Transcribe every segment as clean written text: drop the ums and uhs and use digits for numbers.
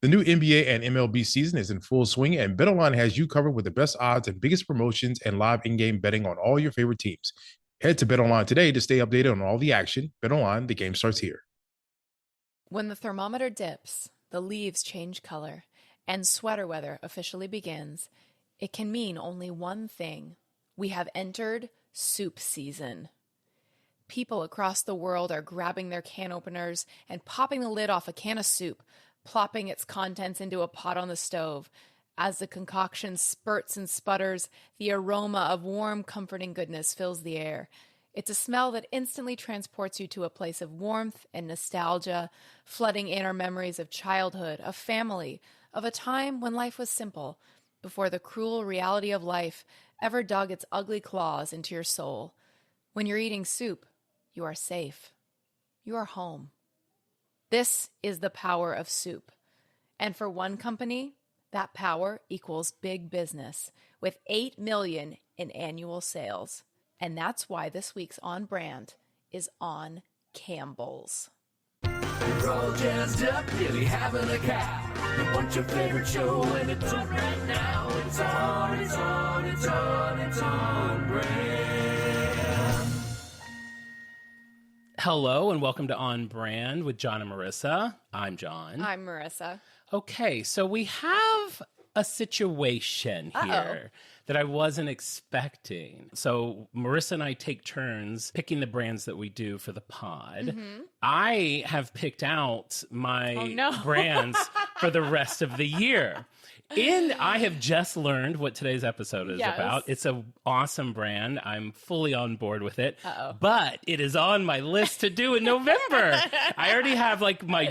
The new NBA and MLB season is in full swing, and BetOnline has you covered with the best odds and biggest promotions and live in-game betting on all your favorite teams. Head to BetOnline today to stay updated on all the action. BetOnline, the game starts here. When the thermometer dips, the leaves change color, and sweater weather officially begins, it can mean only one thing. We have entered soup season. People across the world are grabbing their can openers and popping the lid off a can of soup, plopping its contents into a pot on the stove. As the concoction spurts and sputters, the aroma of warm, comforting goodness fills the air. It's a smell that instantly transports you to a place of warmth and nostalgia, flooding in our memories of childhood, of family, of a time when life was simple, before the cruel reality of life ever dug its ugly claws into your soul. When you're eating soup, you are safe. You are home. This is the power of soup. And for one company, that power equals big business with $8 million in annual sales. And that's why this week's On Brand is on Campbell's. We're all jazzed up, really having a cow. You want your favorite show and it's on right now. It's on Brand. Hello and welcome to On Brand with Jon and Marisa. I'm Jon. I'm Marisa. Okay, so we have a situation here that I wasn't expecting. So Marisa and I take turns picking the brands that we do for the pod. Mm-hmm. I have picked out my brands for the rest of the year. And I have just learned what today's episode is about. It's an awesome brand. I'm fully on board with it. But it is on my list to do in November. I already have like my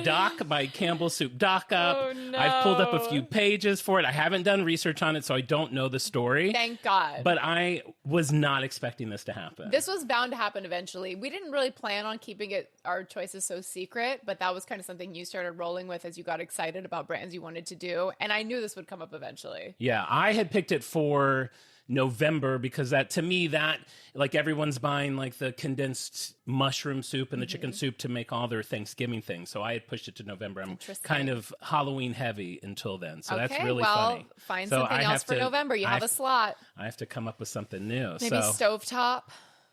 Campbell soup doc up. Oh, no. I've pulled up a few pages for it. I haven't done research on it, so I don't know the story. Thank God. But I was not expecting this to happen. This was bound to happen eventually. We didn't really plan on keeping our choices so secret, but that was kind of something you started rolling with as you got excited about brands you wanted to do. And I knew this would come up eventually. Yeah, I had picked it for November because that, to me, that like everyone's buying like the condensed mushroom soup and the chicken soup to make all their Thanksgiving things. So I had pushed it to November. I'm kind of Halloween heavy until then. So that's really funny. Find something else for November. You have a slot. I have to come up with something new. Maybe stovetop.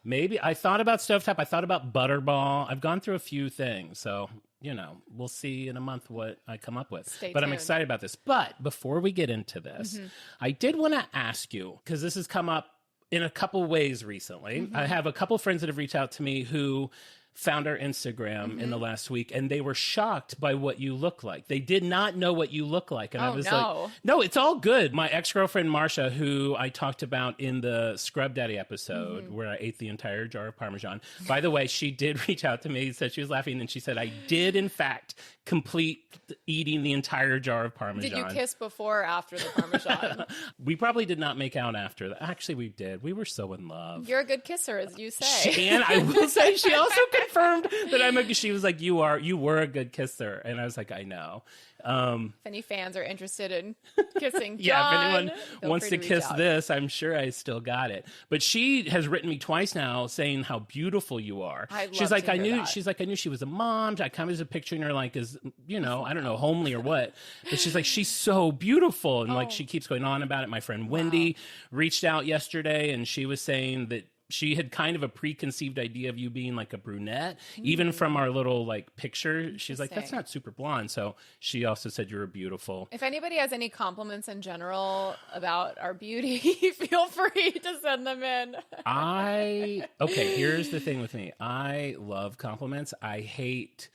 Maybe. I thought about stovetop. I thought about butterball. I've gone through a few things. So, you know, we'll see in a month what I come up with. Stay tuned. I'm excited about this. But before we get into this, I did want to ask you, because this has come up in a couple ways recently. I have a couple friends that have reached out to me who found our Instagram in the last week, and they were shocked by what you look like. They did not know what you look like. And I was like, no, it's all good. My ex-girlfriend, Marsha, who I talked about in the Scrub Daddy episode, where I ate the entire jar of Parmesan. By the way, she did reach out to me, said she was laughing, and she said, I did, in fact, complete eating the entire jar of Parmesan. Did you kiss before or after the Parmesan? We probably did not make out after that. Actually, we did. We were so in love. You're a good kisser, as you say. And I will say, she also confirmed that she was like, you were a good kisser. And I was like, I know. If any fans are interested in kissing Jon, if anyone wants to kiss this, I'm sure I still got it. But she has written me twice now saying how beautiful you are. She's like, I knew she was a mom. I kind of was picturing her like as, you know, I don't know, homely or what. But she's like, she's so beautiful. And like, she keeps going on about it. My friend Wendy reached out yesterday and she was saying that she had kind of a preconceived idea of you being like a brunette, even from our little like picture. She's like, that's not super blonde. So she also said you were beautiful. If anybody has any compliments in general about our beauty, feel free to send them in. Okay, here's the thing with me. I love compliments. I hate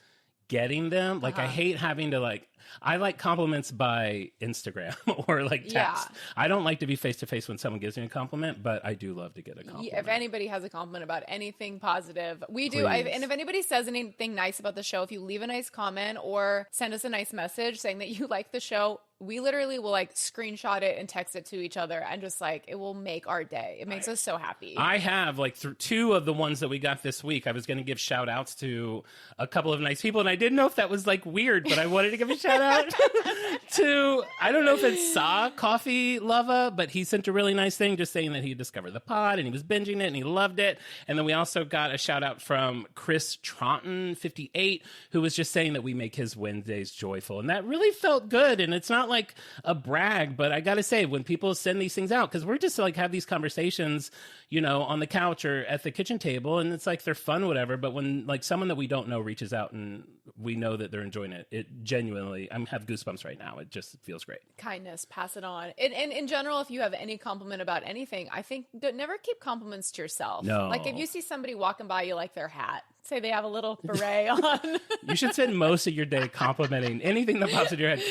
getting them. Like I hate having to like, I like compliments by Instagram or like text. Yeah. I don't like to be face to face when someone gives me a compliment, but I do love to get a compliment. If anybody has a compliment about anything positive, we do. And if anybody says anything nice about the show, if you leave a nice comment or send us a nice message saying that you like the show, we literally will like screenshot it and text it to each other and just like, it will make our day. It makes us so happy. I have like two of the ones that we got this week. I was going to give shout outs to a couple of nice people and I didn't know if that was like weird, but I wanted to give a shout shout out to, I don't know if it's Saw Coffee Lava, but he sent a really nice thing just saying that he discovered the pod and he was binging it and he loved it. And then we also got a shout out from Chris Tronton 58, who was just saying that we make his Wednesdays joyful. And that really felt good. And it's not like a brag, but I got to say, when people send these things out, because we're just like have these conversations, you know, on the couch or at the kitchen table, and it's like they're fun, whatever. But when like someone that we don't know reaches out and we know that they're enjoying it, it genuinely, I have goosebumps right now. It just feels great. Kindness, pass it on. And in general, if you have any compliment about anything, I think never keep compliments to yourself. No. Like if you see somebody walking by, you like their hat. Say they have a little beret on. You should spend most of your day complimenting anything that pops in your head.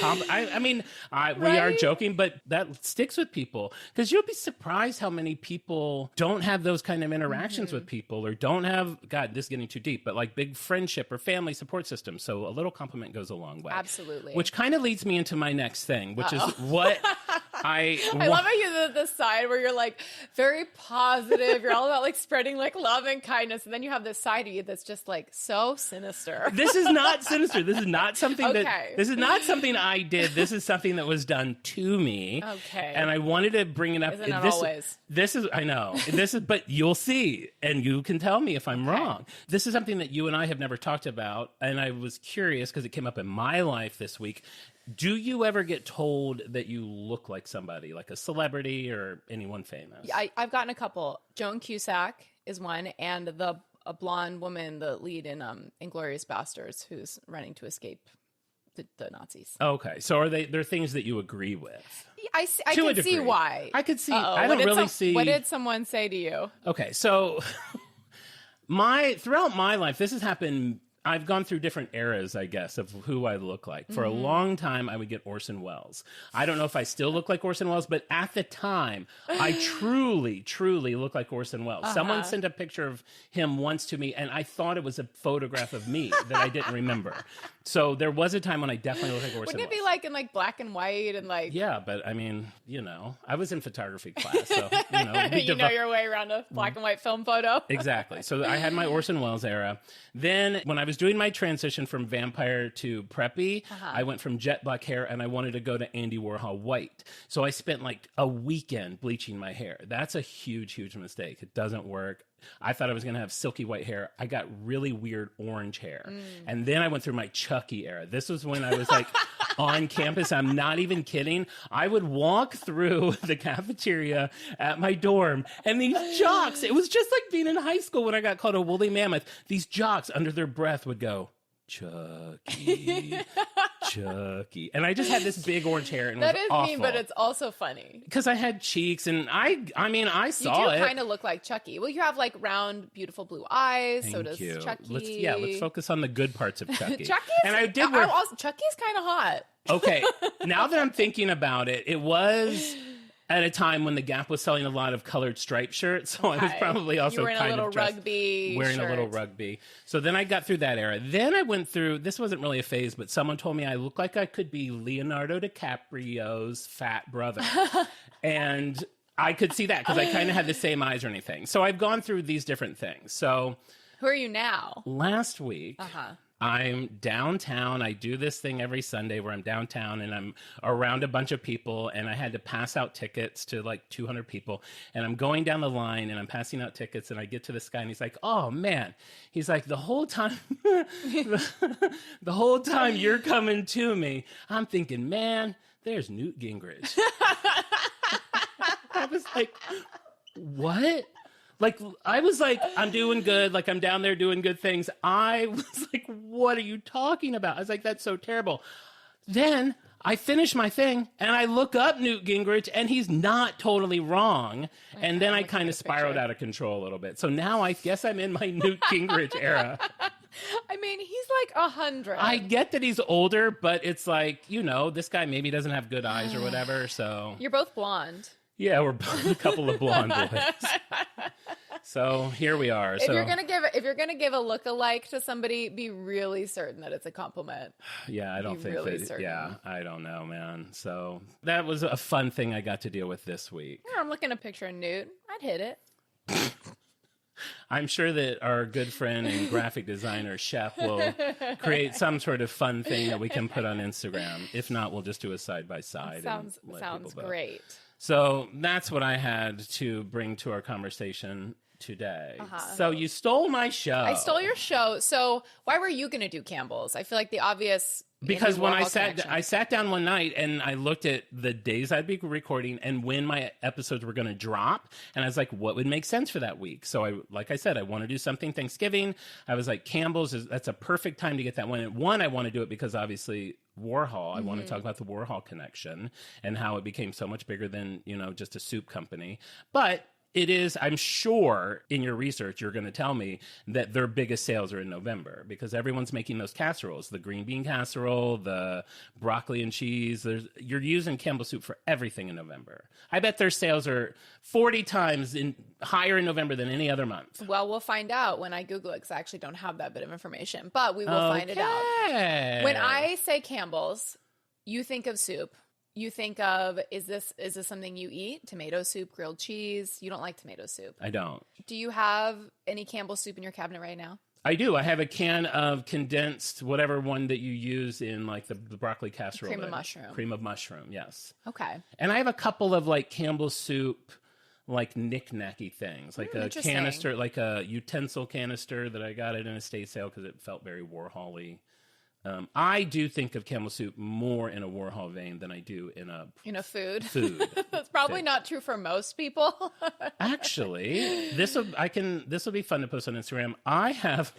We are joking, but that sticks with people because you'll be surprised how many people don't have those kind of interactions with people or don't have, God, this is getting too deep, but like big friendship or family support system. So a little compliment goes a long way. Absolutely. Which kind of leads me into my next thing, which is what I love how you the side where you're like very positive. You're all about like spreading like love and kindness. And then you have this side of you that's just like so sinister. This is not sinister. This is not something this is not something I did. This is something that was done to me. Okay. And I wanted to bring it up. Isn't it always? This is, I know. This is, but you'll see, and you can tell me if I'm wrong. This is something that you and I have never talked about. And I was curious because it came up in my life this week. Do you ever get told that you look like somebody, like a celebrity or anyone famous? I've gotten a couple. Joan Cusack is one, and a blonde woman, the lead in Inglourious Basterds, who's running to escape the Nazis. Okay, so they're things that you agree with? I can see why. I could see. Uh-oh. I don't really see. What did someone say to you? Okay, so throughout my life, this has happened. I've gone through different eras, I guess, of who I look like. For a long time, I would get Orson Welles. I don't know if I still look like Orson Welles, but at the time, I truly, truly look like Orson Welles. Someone sent a picture of him once to me, and I thought it was a photograph of me that I didn't remember. So there was a time when I definitely looked like Orson Welles. Wouldn't it be like in like black and white and like... Yeah, but I mean, you know, I was in photography class, so, you know. You know your way around a black and white film photo. Exactly. So I had my Orson Welles era. Then when I was doing my transition from vampire to preppy, I went from jet black hair and I wanted to go to Andy Warhol white. So I spent like a weekend bleaching my hair. That's a huge, huge mistake. It doesn't work. I thought I was going to have silky white hair. I got really weird orange hair. And then I went through my Chucky era. This was when I was like on campus. I'm not even kidding. I would walk through the cafeteria at my dorm and these jocks, it was just like being in high school when I got called a woolly mammoth. These jocks under their breath would go, Chucky, Chucky. And I just had this big orange hair and that it was is awful. mean, but it's also funny. Because I had cheeks and I mean, I saw it. You do kind of look like Chucky. Well, you have like round, beautiful blue eyes. Thank so does you. Chucky. Let's focus on the good parts of Chucky. Chucky's, and I did Chucky's kind of hot. Okay, now that I'm thinking about it, it was at a time when the Gap was selling a lot of colored striped shirts, so I was probably also wearing a little rugby rugby. So then I got through that era. Then I went through, this wasn't really a phase, but someone told me I look like I could be Leonardo DiCaprio's fat brother. And I could see that because I kind of had the same eyes or anything. So I've gone through these different things. So who are you now? Last week, I'm downtown. I do this thing every Sunday where I'm downtown and I'm around a bunch of people and I had to pass out tickets to like 200 people. And I'm going down the line and I'm passing out tickets and I get to this guy and he's like, oh man, he's like, the whole time, the whole time you're coming to me, I'm thinking, man, there's Newt Gingrich. I was like, what? Like, I was like, I'm doing good. Like, I'm down there doing good things. I was like, what are you talking about? I was like, that's so terrible. Then I finish my thing and I look up Newt Gingrich and he's not totally wrong. And then I kind of spiraled out of control a little bit. So now I guess I'm in my Newt Gingrich era. I mean, he's like 100. I get that he's older, but it's like, you know, this guy maybe doesn't have good eyes or whatever. So you're both blonde. Yeah, we're both a couple of blonde boys. So here we are. If you're gonna give a look-alike to somebody, be really certain that it's a compliment. Yeah, I don't think really that. certain. Yeah, I don't know, man. So that was a fun thing I got to deal with this week. Yeah, I'm looking at a picture of Newt. I'd hit it. I'm sure that our good friend and graphic designer Shep will create some sort of fun thing that we can put on Instagram. If not, we'll just do a side by side. Sounds great. So that's what I had to bring to our conversation today. So you stole my show. I stole your show. So why were you going to do Campbell's? I feel like the obvious. Because when I sat down one night and I looked at the days I'd be recording and when my episodes were going to drop, and I was like, what would make sense for that week? So like I said, I want to do something Thanksgiving. I was like, Campbell's that's a perfect time to get that one. And one, I want to do it because obviously Warhol. I want to talk about the Warhol connection and how it became so much bigger than, just a soup company. But it is, I'm sure in your research, you're going to tell me that their biggest sales are in November because everyone's making those casseroles, the green bean casserole, the broccoli and cheese. You're using Campbell soup for everything in November. I bet their sales are 40 times higher in November than any other month. Well, we'll find out when I Google it because I actually don't have that bit of information, but we will find it out. When I say Campbell's, you think of soup. You think of, is this something you eat? Tomato soup, grilled cheese. You don't like tomato soup. I don't. Do you have any Campbell soup in your cabinet right now? I do. I have a can of condensed, whatever one that you use in like the broccoli casserole. Cream of mushroom. Cream of mushroom, yes. Okay. And I have a couple of like Campbell soup, like knick-knacky things, like a canister, like a utensil canister that I got at an estate sale because it felt very Warhol-y. I do think of Campbell soup more in a Warhol vein than I do in a food. That's probably not true for most people. Actually, this will be fun to post on Instagram. I have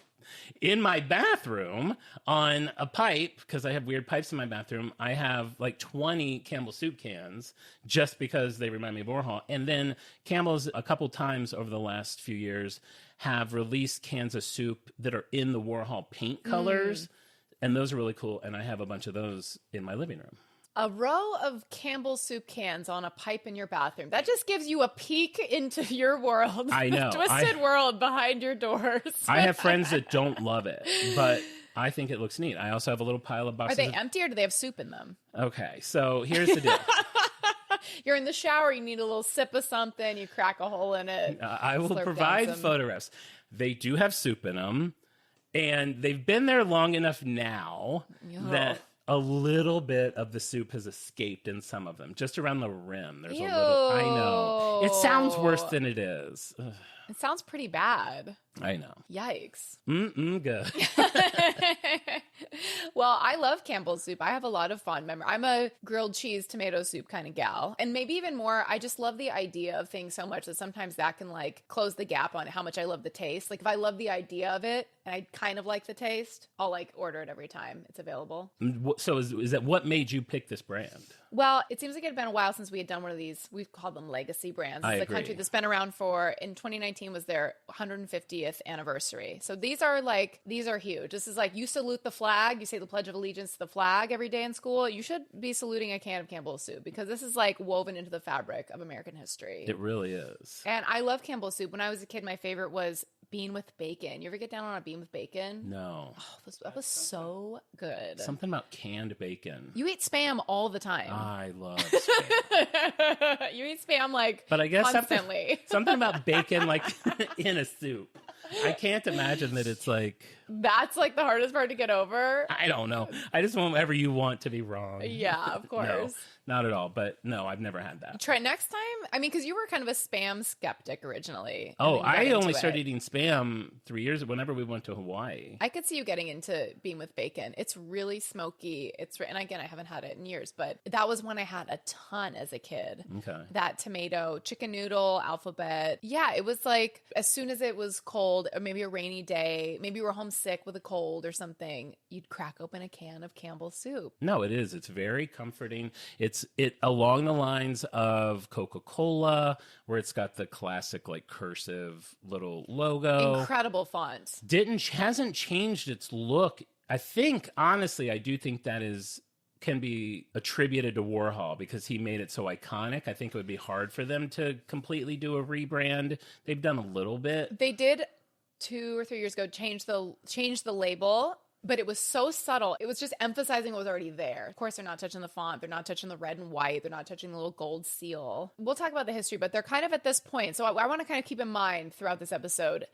in my bathroom on a pipe, because I have weird pipes in my bathroom, I have like 20 Campbell soup cans just because they remind me of Warhol. And then Campbell's a couple times over the last few years have released cans of soup that are in the Warhol paint colors. And those are really cool, and I have a bunch of those in my living room. A row of Campbell soup cans on a pipe in your bathroom. That just gives you a peek into your world. I know. The twisted world behind your doors. I have friends that don't love it, but I think it looks neat. I also have a little pile of boxes. Are they empty or do they have soup in them? Okay, so here's the deal. You're in the shower, you need a little sip of something, you crack a hole in it. I will provide photographs. They do have soup in them. And they've been there long enough now that a little bit of the soup has escaped in some of them. Just around the rim. There's a little. I know. It sounds worse than it is. Ugh. It sounds pretty bad. I know. Yikes. Good. Well, I love Campbell's soup. I have a lot of fond memories. I'm a grilled cheese tomato soup kind of gal. And maybe even more, I just love the idea of things so much that sometimes that can like close the gap on how much I love the taste. Like if I love the idea of it and I kind of like the taste, I'll like order it every time it's available. So is that what made you pick this brand? Well, it seems like it had been a while since we had done one of these. We've called them legacy brands. It's a country that's been around in 2019 was their 150th anniversary. So these are huge. This is like you salute the flag. You say the Pledge of Allegiance to the flag every day in school. You should be saluting a can of Campbell's soup because this is like woven into the fabric of American history. It really is. And I love Campbell's soup. When I was a kid, my favorite was bean with bacon. You ever get down on a bean with bacon? No. Oh, that was so good. Something about canned bacon. You eat Spam all the time. I love Spam. You eat Spam but I guess constantly. Something about bacon like in a soup. I can't imagine that it's like... That's like the hardest part to get over. I don't know. I just want whatever you want to be wrong. Yeah, of course. No, not at all. But no, I've never had that. Try next time. I mean, because you were kind of a Spam skeptic originally. Oh, I only started eating Spam 3 years whenever we went to Hawaii. I could see you getting into bean with bacon. It's really smoky. And again, I haven't had it in years, but that was one I had a ton as a kid. Okay. That tomato, chicken noodle, alphabet. Yeah, it was like as soon as it was cold, or maybe a rainy day, maybe you were homesick with a cold or something, you'd crack open a can of Campbell's soup. No, it is. It's very comforting. It's along the lines of Coca-Cola, where it's got the classic like cursive little logo. Incredible font. Hasn't changed its look. I think, honestly, I do think that can be attributed to Warhol because he made it so iconic. I think it would be hard for them to completely do a rebrand. They've done a little bit. They did 2 or 3 years ago change the label But it was so subtle. It was just emphasizing what was already there. Of course, they're not touching the font. They're not touching the red and white. They're not touching the little gold seal. We'll talk about the history, but they're kind of at this point. So I want to kind of keep in mind throughout this episode,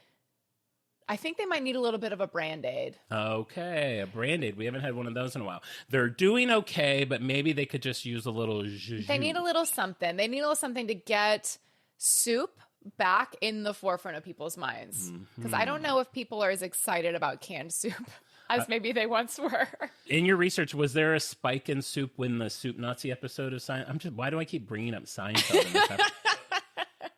I think they might need a little bit of a Band-Aid. Okay, a Band-Aid. We haven't had one of those in a while. They're doing okay, but maybe they could just use a little zhuzh. They need a little something. They need a little something to get soup back in the forefront of people's minds. Because I don't know if people are as excited about canned soup as maybe they once were. In your research, was there a spike in soup when the Soup Nazi episode of Seinfeld? Why do I keep bringing up Seinfeld in this episode?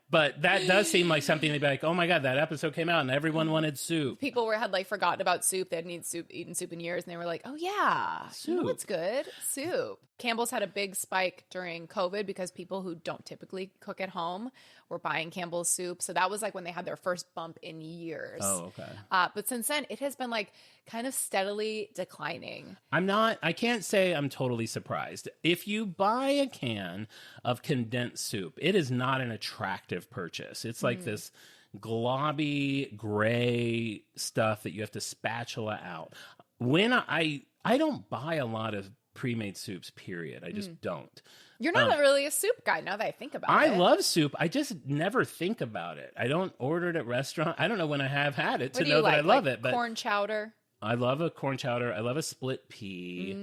But that does seem like something they'd be like, oh my God, that episode came out and everyone wanted soup. People had like forgotten about soup. They hadn't eaten soup in years. And they were like, oh yeah, soup. You know what's good? Soup. Campbell's had a big spike during COVID because people who don't typically cook at home were buying Campbell's soup. So that was like when they had their first bump in years. Oh, okay. But since then, it has been like kind of steadily declining. I can't say I'm totally surprised. If you buy a can of condensed soup, it is not an attractive purchase. It's like this globby gray stuff that you have to spatula out. When I don't buy a lot of pre-made soups, period. I just don't. You're not really a soup guy now that I think about it. I love soup. I just never think about it. I don't order it at restaurant. I don't know when I have had it to know that I love it. But corn chowder? I love a corn chowder. I love a split pea.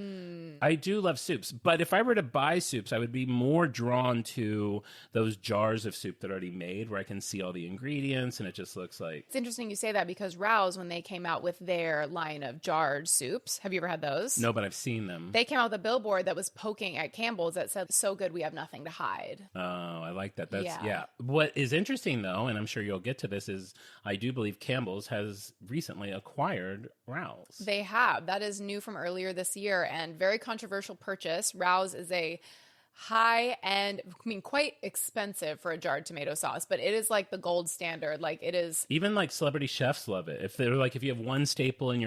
I do love soups. But if I were to buy soups, I would be more drawn to those jars of soup that are already made where I can see all the ingredients and it just looks like... It's interesting you say that because Rouse, when they came out with their line of jarred soups, have you ever had those? No, but I've seen them. They came out with a billboard that was poking at Campbell's that said, so good we have nothing to hide. Oh, I like that. Yeah. What is interesting, though, and I'm sure you'll get to this, is I do believe Campbell's has recently acquired Rouse. They have. That is new from earlier this year and very controversial purchase. Rouse is a high-end, quite expensive for a jarred tomato sauce, but it is like the gold standard. Like it is. Even like celebrity chefs love it. If they're like, if you have one staple in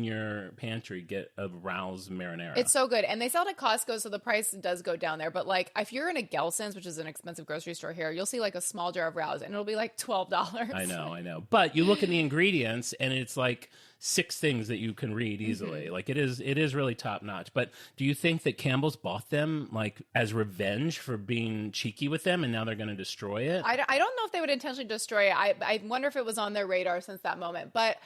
your pantry, get a Rouse marinara. It's so good, and they sell it at Costco, so the price does go down there. But like, if you're in a Gelson's, which is an expensive grocery store here, you'll see like a small jar of Rouse, and it'll be like $12. I know. But you look at the ingredients, and it's like 6 things that you can read easily. Like it is really top notch. But do you think that Campbell's bought them like as revenge for being cheeky with them and now they're going to destroy it? I don't know if they would intentionally destroy it. I wonder if it was on their radar since that moment. But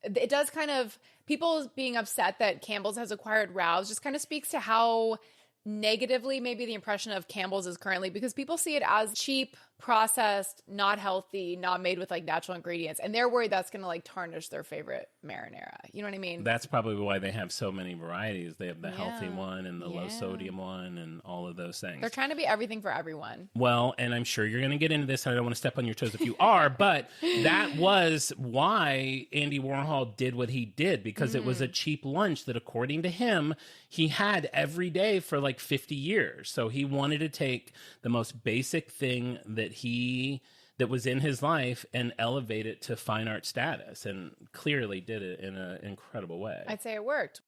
it does kind of, people being upset that Campbell's has acquired Rouse just kind of speaks to how negatively maybe the impression of Campbell's is currently, because people see it as cheap, processed, not healthy, not made with like natural ingredients, and they're worried that's going to like tarnish their favorite marinara. You know what I mean? That's probably why they have so many varieties. They have the healthy one and the low sodium one and all of those things. They're trying to be everything for everyone. Well, and I'm sure you're going to get into this, and I don't want to step on your toes if you are, but that was why Andy Warhol did what he did, because it was a cheap lunch that, according to him, he had every day for like 50 years. So he wanted to take the most basic thing that was in his life and elevate it to fine art status, and clearly did it in an incredible way. I'd say it worked.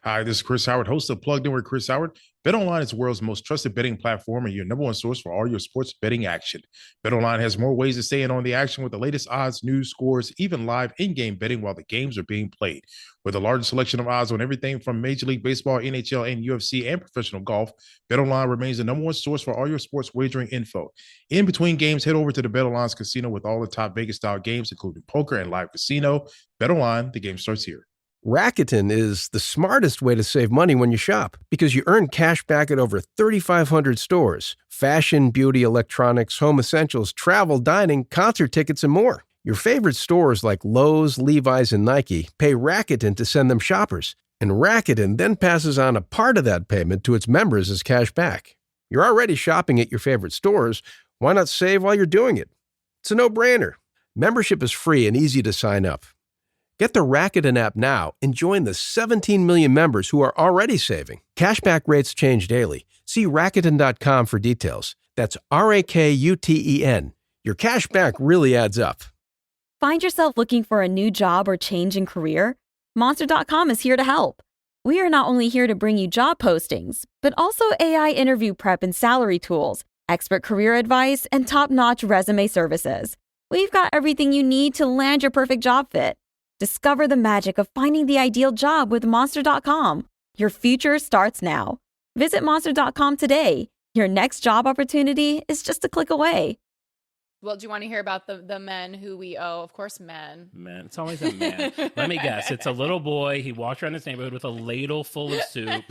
Hi, this is Chris Howard, host of Plugged In with Chris Howard. BetOnline is the world's most trusted betting platform and your number one source for all your sports betting action. BetOnline has more ways to stay in on the action with the latest odds, news, scores, even live in-game betting while the games are being played. With the largest selection of odds on everything from Major League Baseball, NHL, and UFC, and professional golf, BetOnline remains the number one source for all your sports wagering info. In between games, head over to the BetOnline's casino with all the top Vegas-style games, including poker and live casino. BetOnline, the game starts here. Rakuten is the smartest way to save money when you shop because you earn cash back at over 3,500 stores. Fashion, beauty, electronics, home essentials, travel, dining, concert tickets, and more. Your favorite stores like Lowe's, Levi's, and Nike pay Rakuten to send them shoppers. And Rakuten then passes on a part of that payment to its members as cash back. You're already shopping at your favorite stores. Why not save while you're doing it? It's a no-brainer. Membership is free and easy to sign up. Get the Rakuten app now and join the 17 million members who are already saving. Cashback rates change daily. See Rakuten.com for details. That's Rakuten. Your cash back really adds up. Find yourself looking for a new job or change in career? Monster.com is here to help. We are not only here to bring you job postings, but also AI interview prep and salary tools, expert career advice, and top-notch resume services. We've got everything you need to land your perfect job fit. Discover the magic of finding the ideal job with Monster.com. Your future starts now. Visit Monster.com today. Your next job opportunity is just a click away. Well, do you want to hear about the men who we owe? Of course, men. Man, it's always a man. Let me guess. It's a little boy. He walked around his neighborhood with a ladle full of soup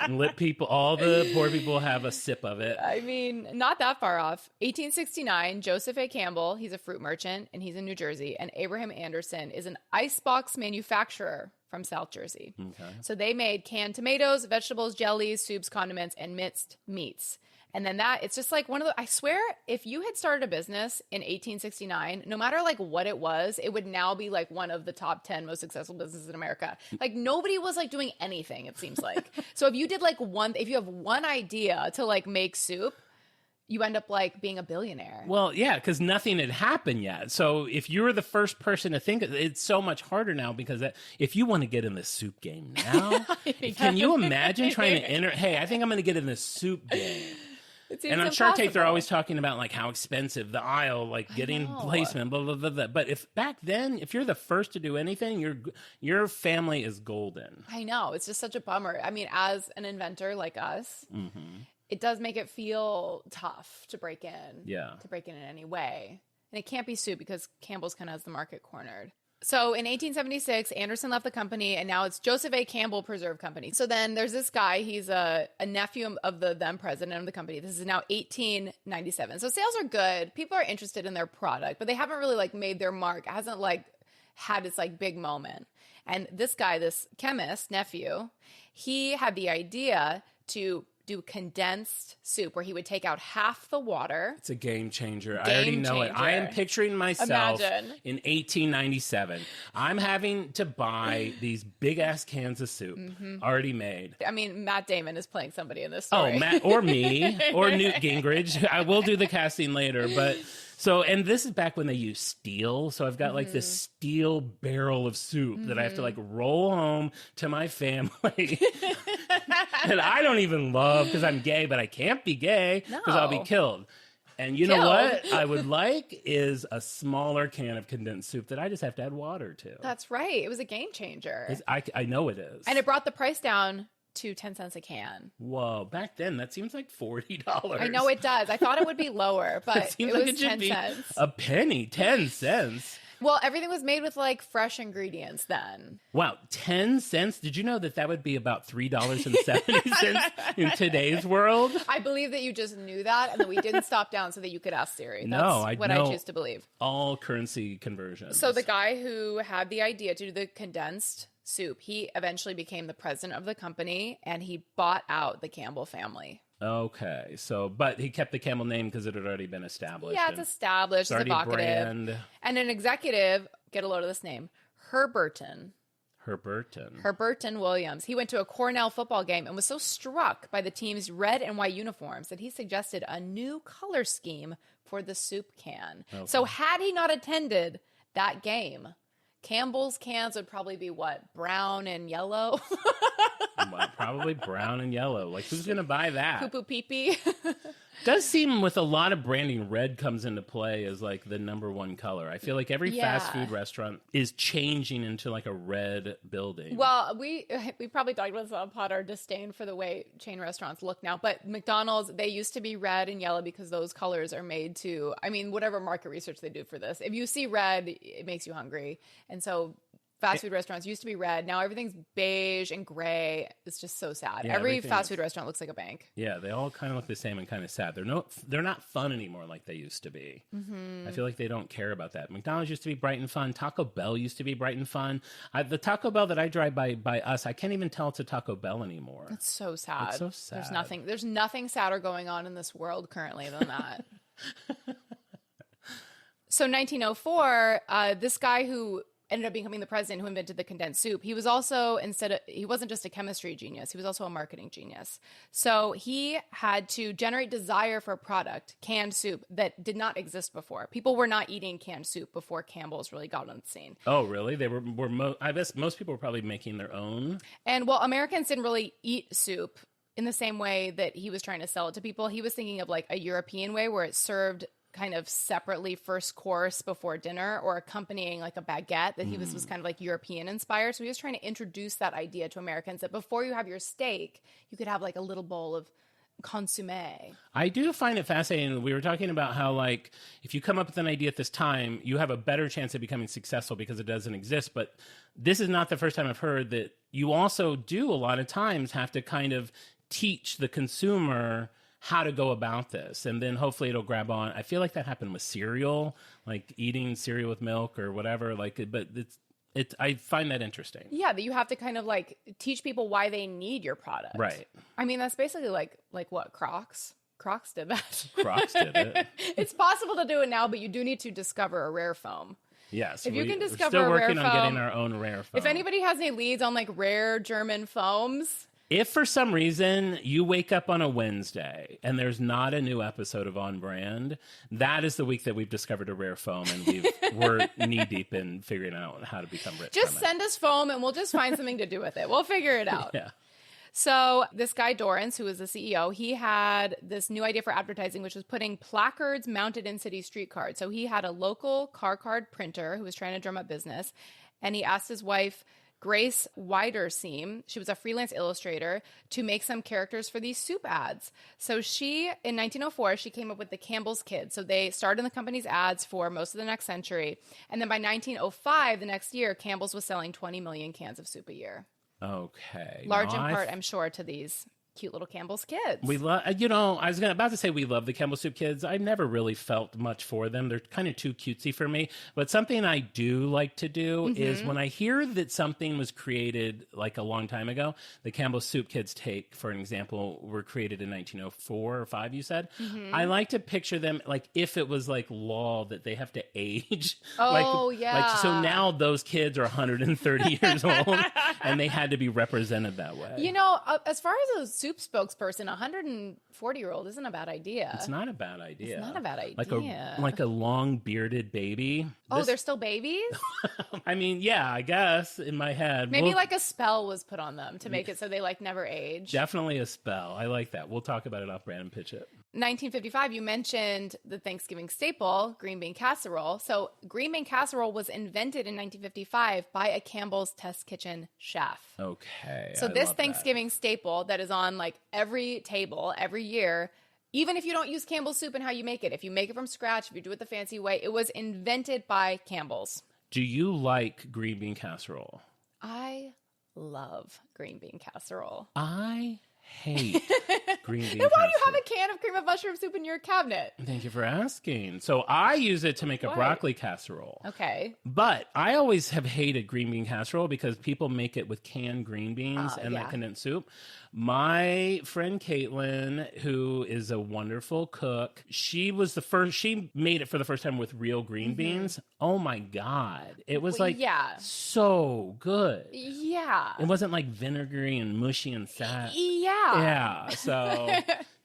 and let all the poor people have a sip of it. I mean, not that far off. 1869, Joseph A. Campbell, he's a fruit merchant, and he's in New Jersey. And Abraham Anderson is an icebox manufacturer from South Jersey. Okay. So they made canned tomatoes, vegetables, jellies, soups, condiments, and minced meats. And then it's just like one of the, I swear, if you had started a business in 1869, no matter like what it was, it would now be like one of the top 10 most successful businesses in America. Like nobody was like doing anything, it seems like. So if you did like if you have one idea to like make soup, you end up like being a billionaire. Well, yeah, because nothing had happened yet. So if you were the first person to think it's so much harder now because if you want to get in the soup game now, can you imagine trying to enter? Hey, I think I'm going to get in the soup game. And on Shark Tank, they're always talking about like how expensive the aisle, like getting placement, blah, blah, blah, blah. But if back then, if you're the first to do anything, your family is golden. I know. It's just such a bummer. I mean, as an inventor like us, it does make it feel tough to break in. Yeah. To break in any way. And it can't be soup because Campbell's kind of has the market cornered. So in 1876, Anderson left the company, and now it's Joseph A. Campbell Preserve Company. So then there's this guy. He's a nephew of the then president of the company. This is now 1897. So sales are good. People are interested in their product, but they haven't really like made their mark. It hasn't like had its like big moment. And this guy, this chemist nephew, he had the idea to do condensed soup where he would take out half the water. It's a game changer. I already know it. I am picturing myself in 1897. I'm having to buy these big ass cans of soup already made. I mean, Matt Damon is playing somebody in this story. Oh, Matt or me or Newt Gingrich. I will do the casting later, but so, and this is back when they used steel. So I've got like this steel barrel of soup that I have to like roll home to my family. And I don't even love because I'm gay, but I can't be gay because I'll be killed. And you know what I would like is a smaller can of condensed soup that I just have to add water to. That's right. It was a game changer. I know it is. And it brought the price down to 10 cents a can. Whoa, back then that seems like $40. I know it does. I thought it would be lower, but it was like 10 cents. A penny, 10 cents. Well, everything was made with like fresh ingredients then. Wow, 10 cents? Did you know that would be about $3.70 in today's world? I believe that you just knew that and that we didn't stop down so that you could ask Siri. That's what I choose to believe. All currency conversions. So the guy who had the idea to do the condensed soup, he eventually became the president of the company and he bought out the Campbell family. Okay, but he kept the Campbell name because it had already been established. Yeah, it's established. It's evocative. Brand. And an executive, get a load of this name, Herberton Williams. He went to a Cornell football game and was so struck by the team's red and white uniforms that he suggested a new color scheme for the soup can. Okay. So had he not attended that game, Campbell's cans would probably be what? Brown and yellow? Well, probably brown and yellow. Like, who's going to buy that? Poo-poo pee-pee. Does seem with a lot of branding, red comes into play as like the number one color. I feel like every fast food restaurant is changing into like a red building. Well, we probably talked about this on pod, our disdain for the way chain restaurants look now. But McDonald's, they used to be red and yellow because those colors are made to, I mean, whatever market research they do for this. If you see red, it makes you hungry. And so fast food restaurants used to be red. Now everything's beige and gray. It's just so sad. Yeah, every fast food restaurant looks like a bank. Yeah, they all kind of look the same and kind of sad. They're not fun anymore like they used to be. I feel like they don't care about that. McDonald's used to be bright and fun. Taco Bell used to be bright and fun. The Taco Bell that I drive by us, I can't even tell it's a Taco Bell anymore. It's so sad. It's so sad. There's nothing sadder going on in this world currently than that. So 1904, this guy who ended up becoming the president who invented the condensed soup. He was also, he wasn't just a chemistry genius, he was also a marketing genius. So he had to generate desire for a product, canned soup, that did not exist before. People were not eating canned soup before Campbell's really got on the scene. Oh, really? They were I guess most people were probably making their own. And well, Americans didn't really eat soup in the same way that he was trying to sell it to people. He was thinking of like a European way where it's served kind of separately first course before dinner or accompanying like a baguette, that he was kind of like European inspired. So he was trying to introduce that idea to Americans that before you have your steak, you could have like a little bowl of consommé. I do find it fascinating. We were talking about how, like, if you come up with an idea at this time, you have a better chance of becoming successful because it doesn't exist. But this is not the first time I've heard that you also do a lot of times have to kind of teach the consumer how to go about this, and then hopefully it'll grab on. I feel like that happened with cereal, like eating cereal with milk or whatever. Like, but I find that interesting. Yeah, that you have to kind of like teach people why they need your product. Right. I mean, that's basically like what, Crocs? Crocs did that. Crocs did it. It's possible to do it now, but you do need to discover a rare foam. Yes. If you can we're discover still a rare working on foam, getting our own rare foam. If anybody has any leads on like rare German foams, if for some reason you wake up on a Wednesday and there's not a new episode of On Brand, that is the week that we've discovered a rare foam, and we're knee deep in figuring out how to become rich. just send us foam and we'll just find something to do with it. We'll figure it out. Yeah. So this guy Dorrance, who was the CEO, he had this new idea for advertising, which was putting placards mounted in city street cards. So he had a local car card printer who was trying to drum up business, and he asked his wife, Grace Widerseam, she was a freelance illustrator, to make some characters for these soup ads. So she, in 1904, she came up with the Campbell's Kids. So they starred in the company's ads for most of the next century. And then by 1905, the next year, Campbell's was selling 20 million cans of soup a year. Okay. Large in part, I'm sure, to these cute little Campbell's Kids. We love, I was about to say we love the Campbell Soup Kids. I never really felt much for them. They're kind of too cutesy for me. But something I do like to do is when I hear that something was created like a long time ago, the Campbell Soup Kids take, for an example, were created in 1904 or 5, you said. I like to picture them like if it was like law that they have to age. Oh, yeah. So now those kids are 130 years old and they had to be represented that way. You know, as far as a soup spokesperson, a 140-year-old isn't a bad idea. It's not a bad idea. It's not a bad idea. Like a long bearded baby. Oh, they're still babies? I mean, yeah, I guess in my head. Maybe like a spell was put on them to make it so they like never age. Definitely a spell. I like that. We'll talk about it off brand and pitch it. 1955, you mentioned the Thanksgiving staple, green bean casserole. So green bean casserole was invented in 1955 by a Campbell's Test Kitchen chef. Okay. So this Thanksgiving staple that is on like every table every year, even if you don't use Campbell's soup and how you make it, if you make it from scratch, if you do it the fancy way, it was invented by Campbell's. Do you like green bean casserole? I love green bean casserole. I hate green bean Then why do you casserole. have a can of cream of mushroom soup in your cabinet? Thank you for asking. So I use it to make a Why? broccoli casserole. Okay. But I always have hated green bean casserole because people make it with canned green beans and yeah. that condensed soup. My friend Caitlin, who is a wonderful cook, she made it for the first time with real green beans. Oh my God. It was so good. Yeah. It wasn't like vinegary and mushy and sad. Yeah. Yeah. So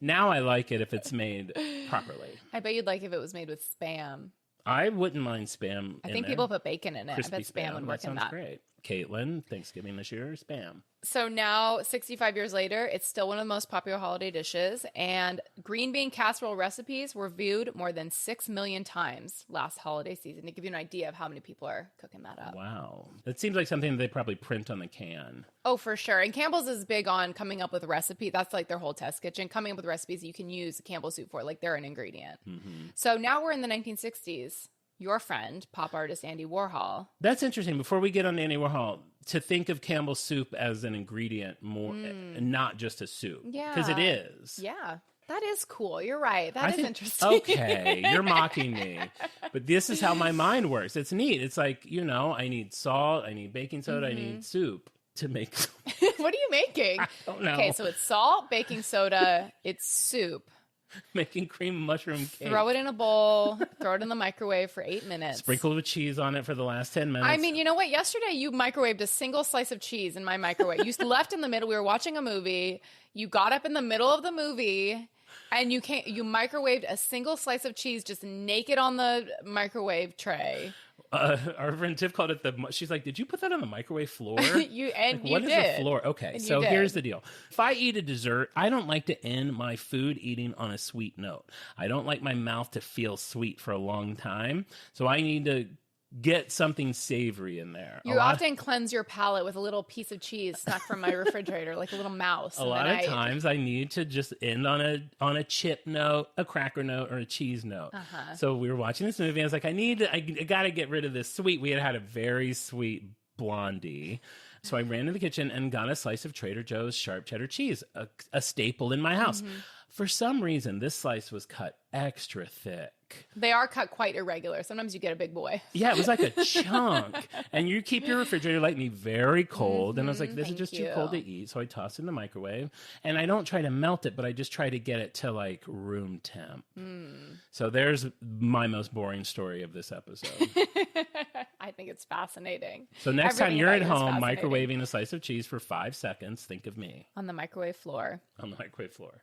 now I like it if it's made properly. I bet you'd like if it was made with Spam. I wouldn't mind Spam. I think people put bacon in it. Crispy I bet Spam would work in sounds that. Great. Caitlin, Thanksgiving this year, Spam. So now, 65 years later, it's still one of the most popular holiday dishes, and green bean casserole recipes were viewed more than 6 million times last holiday season, to give you an idea of how many people are cooking that up. Wow. That seems like something they probably print on the can. Oh, for sure. And Campbell's is big on coming up with recipes. That's like their whole test kitchen, coming up with recipes that you can use Campbell soup for, like they're an ingredient. So now we're in the 1960s. Your friend, pop artist Andy Warhol. That's interesting. Before we get on Andy Warhol, to think of Campbell soup as an ingredient more, not just a soup. Yeah. Because it is. Yeah. That is cool. You're right. That is interesting. Okay, you're mocking me. But this is how my mind works. It's neat. It's like, I need salt, I need baking soda, I need soup to make. What are you making? I don't know. Okay, so it's salt, baking soda, it's soup. Making cream mushroom cake. Throw it in a bowl, throw it in the microwave for 8 minutes. Sprinkled with cheese on it for the last 10 minutes. I mean, you know what? Yesterday you microwaved a single slice of cheese in my microwave. You left in the middle. We were watching a movie. You got up in the middle of the movie and you microwaved a single slice of cheese just naked on the microwave tray. Our friend Tiff called it she's like, did you put that on the microwave floor? What is a floor? Okay, so here's the deal. If I eat a dessert, I don't like to end my food eating on a sweet note. I don't like my mouth to feel sweet for a long time. So I need to get something savory in there. You often cleanse your palate with a little piece of cheese snuck from my refrigerator, like a little mouse. A lot of times I need to just end on a chip note, a cracker note, or a cheese note. So we were watching this movie. I was like, I got to get rid of this sweet. We had a very sweet blondie. So I ran to the kitchen and got a slice of Trader Joe's sharp cheddar cheese, a staple in my house. For some reason, this slice was cut extra thick. They are cut quite irregular. Sometimes you get a big boy. Yeah, it was like a chunk. And you keep your refrigerator like me very cold. And I was like, this is just too cold to eat. So I tossed it in the microwave. And I don't try to melt it, but I just try to get it to like room temp. So there's my most boring story of this episode. I think it's fascinating. So next time you're at home microwaving a slice of cheese for 5 seconds, think of me. On the microwave floor. On the microwave floor.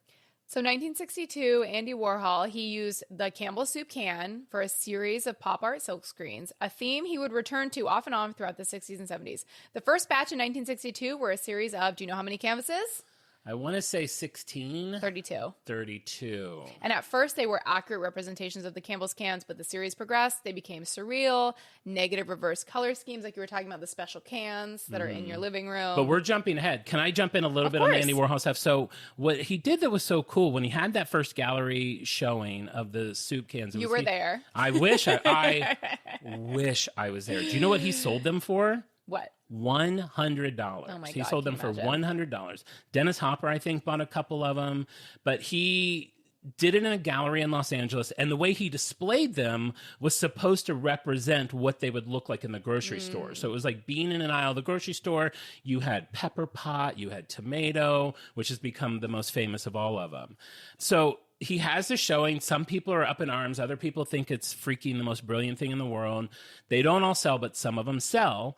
So 1962, Andy Warhol, he used the Campbell soup can for a series of pop art silk screens, a theme he would return to off and on throughout the 60s and 70s. The first batch in 1962 were a series of, do you know how many canvases? I want to say 16. 32. 32. And at first, they were accurate representations of the Campbell's cans, but the series progressed. They became surreal, negative reverse color schemes, like you were talking about the special cans that are in your living room. But we're jumping ahead. Can I jump in a little bit on the Andy Warhol stuff? So what he did that was so cool, when he had that first gallery showing of the soup cans. You were there. I wish I wish I was there. Do you know what he sold them for? What? $100. Oh my he God, sold them for $100. Dennis Hopper, I think, bought a couple of them, but he did it in a gallery in Los Angeles, and the way he displayed them was supposed to represent what they would look like in the grocery store. So it was like being in an aisle of the grocery store. You had pepper pot, you had tomato, which has become the most famous of all of them. So he has this showing. Some people are up in arms. Other people think it's freaking the most brilliant thing in the world. They don't all sell, but some of them sell.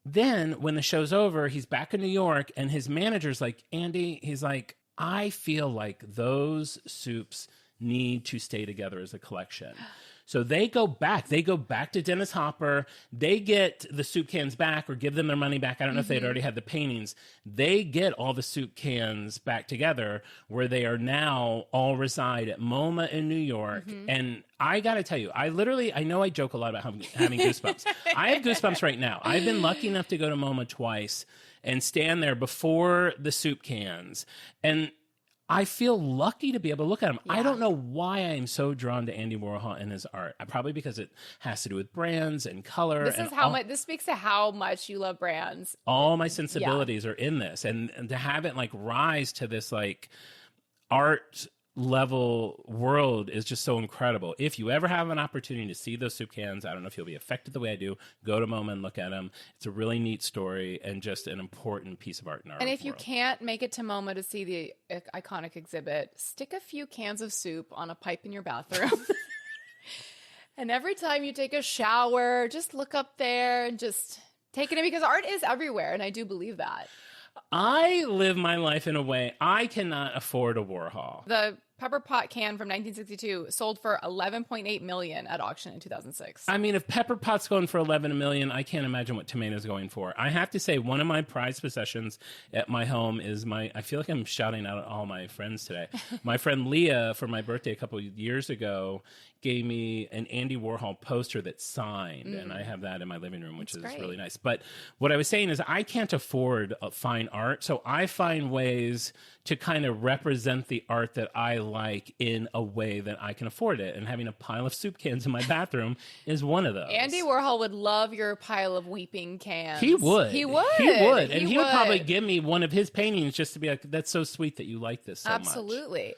Then when the show's over, he's back in New York, and his manager's like, Andy, he's like, I feel like those soups need to stay together as a collection. So they go back to Dennis Hopper. They get the soup cans back or give them their money back. I don't know if they'd already had the paintings. They get all the soup cans back together, where they are now all reside at MoMA in New York. And I got to tell you, I know I joke a lot about having goosebumps. I have goosebumps right now. I've been lucky enough to go to MoMA twice and stand there before the soup cans. And I feel lucky to be able to look at him. Yeah. I don't know why I'm so drawn to Andy Warhol and his art. Probably because it has to do with brands and color. This speaks to how much you love brands. All my sensibilities are in this, and to have it like rise to this like art level world is just so incredible. If you ever have an opportunity to see those soup cans, I don't know if you'll be affected the way I do, go to MoMA and look at them. It's a really neat story and just an important piece of art in our world. And if you can't make it to MoMA to see the iconic exhibit, stick a few cans of soup on a pipe in your bathroom. And every time you take a shower, just look up there and just take it in, because art is everywhere, and I do believe that. I live my life in a way I cannot afford a Warhol. The pepper pot can from 1962 sold for $11.8 million at auction in 2006. I mean, if pepper pot's going for $11 million, I can't imagine what tomato's going for. I have to say, one of my prized possessions at my home is I feel like I'm shouting out at all my friends today. My friend Leah, for my birthday a couple of years ago, gave me an Andy Warhol poster that's signed, and I have that in my living room, which is really nice. But what I was saying is I can't afford fine art, so I find ways to kind of represent the art that I like in a way that I can afford it, and having a pile of soup cans in my bathroom is one of those. Andy Warhol would love your pile of weeping cans. He would. He would. And he would probably give me one of his paintings just to be like, that's so sweet that you like this so much. Absolutely.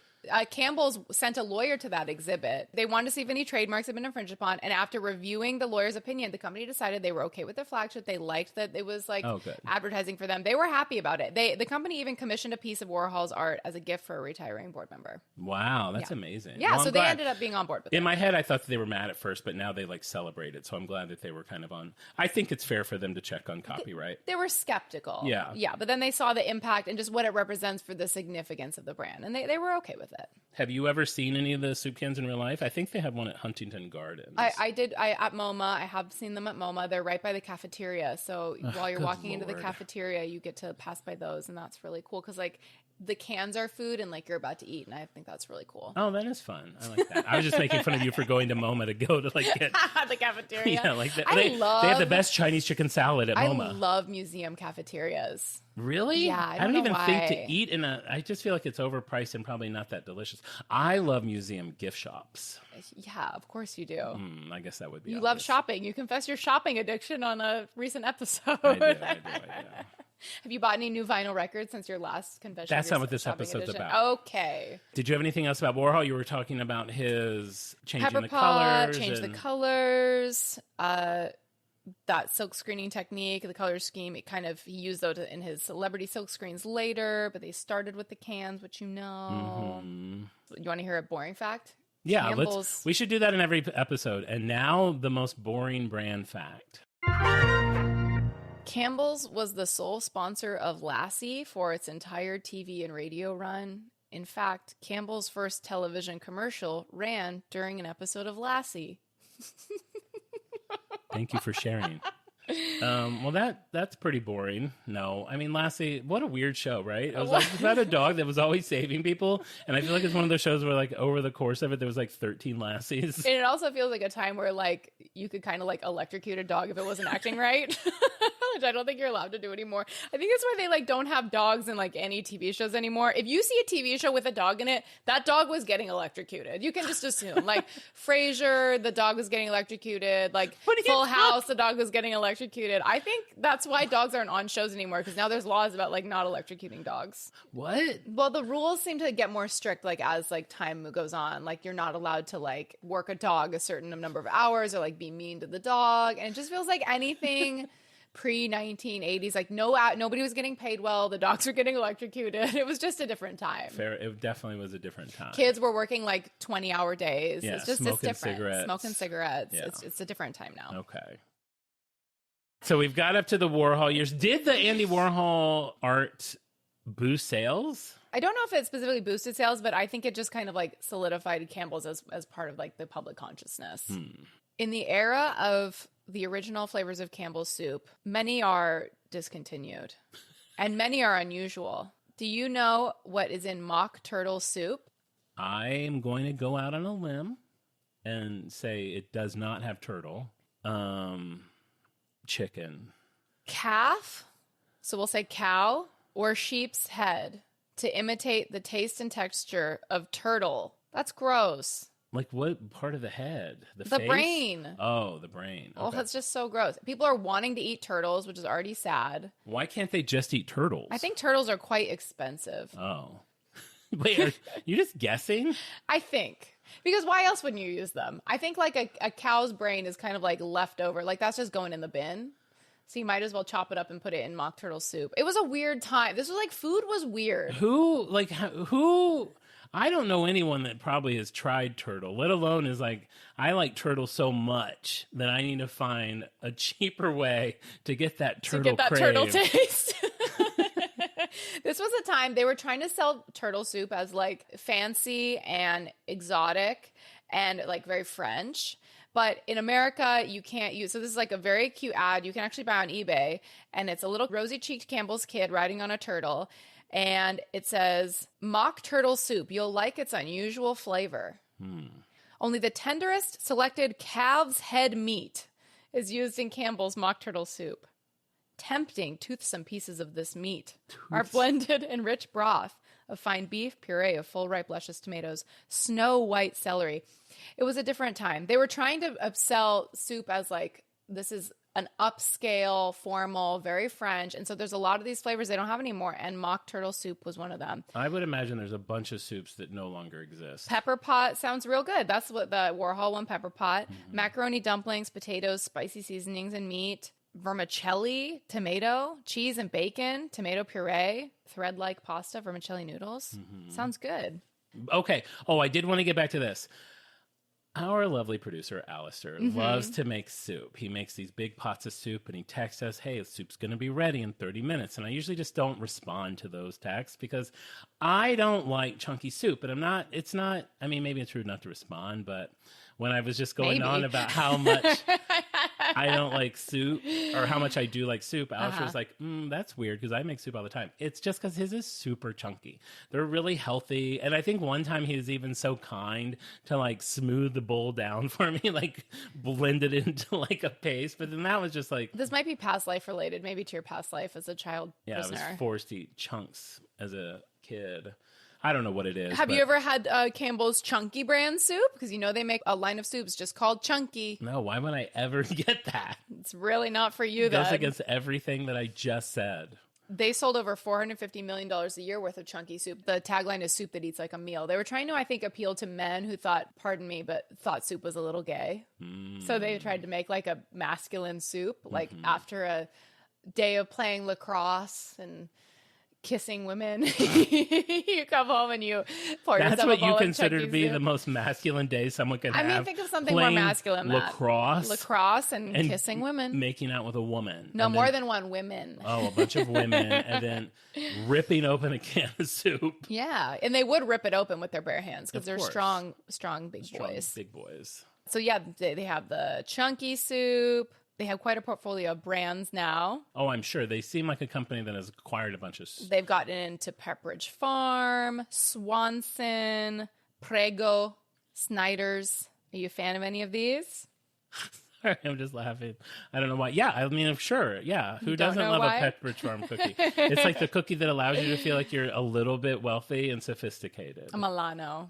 Campbell's sent a lawyer to that exhibit. They wanted to see if any trademarks had been infringed upon, and after reviewing the lawyer's opinion, the company decided they were okay with their flagship. They liked that it was like advertising for them. They were happy about it. The company even commissioned a piece of Warhol's art as a gift for a retiring board member. Wow, that's amazing. Yeah, well, so they ended up being on board with it. In my head, I thought that they were mad at first, but now they like celebrate it. So I'm glad that they were kind of on. I think it's fair for them to check on copyright. They were skeptical. Yeah. Yeah, but then they saw the impact and just what it represents for the significance of the brand, and they were okay with it. with it. Have you ever seen any of the soup cans in real life? I think they have one at Huntington Gardens. I did at MoMA. I have seen them at MoMA. They're right by the cafeteria. So while you're walking into the cafeteria, you get to pass by those, and that's really cool because like the cans are food and like you're about to eat, and I think that's really cool. Oh, that is fun. I like that. I was just making fun of you for going to MoMA to go to like get the cafeteria. Yeah, like they have the best Chinese chicken salad at MoMA. I love museum cafeterias. Really? Yeah, I don't even know think why. to eat in a. I just feel like it's overpriced and probably not that delicious. I love museum gift shops. Yeah, of course you do. I guess that would be. You obvious. love shopping. You confess your shopping addiction on a recent episode. I do. Have you bought any new vinyl records since your last confession? That's of your not what this shopping episode's addiction? about. Okay. Did you have anything else about Warhol? You were talking about his changing Pepper the pot, colors. change the colors. That silk screening technique, the color scheme, he used those in his celebrity silk screens later, but they started with the cans, which you know. You want to hear a boring fact? Yeah, Campbell's. we should do that in every episode. And now the most boring brand fact. Campbell's was the sole sponsor of Lassie for its entire TV and radio run. In fact, Campbell's first television commercial ran during an episode of Lassie. Thank you for sharing. Well, that's pretty boring. No, I mean, Lassie, what a weird show, right? It was like about a dog that was always saving people, and I feel like it's one of those shows where, like, over the course of it, there was like 13 Lassies. And it also feels like a time where, like, you could kind of like electrocute a dog if it wasn't acting right, which I don't think you're allowed to do anymore. I think that's why they like don't have dogs in like any TV shows anymore. If you see a TV show with a dog in it, that dog was getting electrocuted. You can just assume. Like Frasier, the dog was getting electrocuted. Like Full House, the dog was getting electrocuted. I think that's why dogs aren't on shows anymore, because now there's laws about like not electrocuting dogs. What? Well, the rules seem to get more strict like as like time goes on. Like you're not allowed to like work a dog a certain number of hours or like be mean to the dog, and it just feels like anything pre-1980s, like nobody was getting paid well, the dogs were getting electrocuted. It was just a different time. Fair. It definitely was a different time. Kids were working like 20-hour days. Yeah, it's different. Smoking cigarettes. Yeah. It's a different time now. Okay. So we've got up to the Warhol years. Did the Andy Warhol art boost sales? I don't know if it specifically boosted sales, but I think it just kind of like solidified Campbell's as part of like the public consciousness. In the era of the original flavors of Campbell's soup, many are discontinued and many are unusual. Do you know what is in mock turtle soup? I'm going to go out on a limb and say it does not have turtle. Chicken. Calf, so we'll say cow, or sheep's head to imitate the taste and texture of turtle. That's gross. Like what part of the head? The The face? brain. Oh, the brain. Oh, Okay. that's just so gross. People are wanting to eat turtles, which is already sad. Why can't they just eat turtles? I think turtles are quite expensive. Oh. Wait, are you just guessing? I think. Because why else wouldn't you use them? I think like a cow's brain is kind of like leftover. Like that's just going in the bin. So you might as well chop it up and put it in mock turtle soup. It was a weird time. This was like food was weird. Who I don't know anyone that probably has tried turtle, let alone is like, I like turtle so much that I need to find a cheaper way to get that turtle turtle crave. taste. This was a time they were trying to sell turtle soup as like fancy and exotic and like very French. But in America, you can't use. So this is like a very cute ad you can actually buy on eBay. And it's a little rosy-cheeked Campbell's kid riding on a turtle. And it says, mock turtle soup. You'll like its unusual flavor. Only the tenderest selected calf's head meat is used in Campbell's mock turtle soup. Tempting, toothsome pieces of this meat are blended in rich broth of fine beef, puree of full ripe luscious tomatoes, snow white celery. It was a different time. They were trying to sell soup as like, this is an upscale, formal, very French. And so there's a lot of these flavors they don't have anymore. And mock turtle soup was one of them. I would imagine there's a bunch of soups that no longer exist. Pepper pot sounds real good. That's what the Warhol one, pepper pot. Macaroni dumplings, potatoes, spicy seasonings and meat. Vermicelli, tomato, cheese and bacon, tomato puree, thread-like pasta, vermicelli noodles. Sounds good. Okay. Oh, I did want to get back to this. Our lovely producer, Alistair, loves to make soup. He makes these big pots of soup and he texts us, hey, the soup's going to be ready in 30 minutes. And I usually just don't respond to those texts because I don't like chunky soup. But I mean, maybe it's rude not to respond, but when I was just going on about how much I don't like soup or how much I do like soup, Alistair was like, that's weird because I make soup all the time. It's just because his is super chunky. They're really healthy. And I think one time he was even so kind to like smooth the bowl down for me, like blend it into like a paste. But then that was just like... This might be past life related, maybe to your past life as a child prisoner. I was forced to eat chunks as a kid. I don't know what it is. Have you ever had Campbell's Chunky brand soup? Because they make a line of soups just called Chunky. No, why would I ever get that? It's really not for you, though. It goes against everything that I just said. They sold over $450 million a year worth of Chunky soup. The tagline is soup that eats like a meal. They were trying to, I think, appeal to men who thought soup was a little gay. So they tried to make like a masculine soup, like after a day of playing lacrosse and kissing women. You come home and you pour yourself a bowl of That's what you consider to be soup. the most masculine day someone can have. I mean, think of something more masculine than lacrosse and kissing women. Making out with a woman. No, more than one, women. Oh, a bunch of women. And then ripping open a can of soup. Yeah, and they would rip it open with their bare hands because they're strong big boys. Big boys. So yeah, they have the Chunky soup. They have quite a portfolio of brands now. Oh, I'm sure. They seem like a company that has acquired a bunch of... They've gotten into Pepperidge Farm, Swanson, Prego, Snyder's. Are you a fan of any of these? Sorry, I'm just laughing. I don't know why. Yeah, I mean, sure. Yeah. Who doesn't love a Pepperidge Farm cookie? It's like the cookie that allows you to feel like you're a little bit wealthy and sophisticated. A Milano.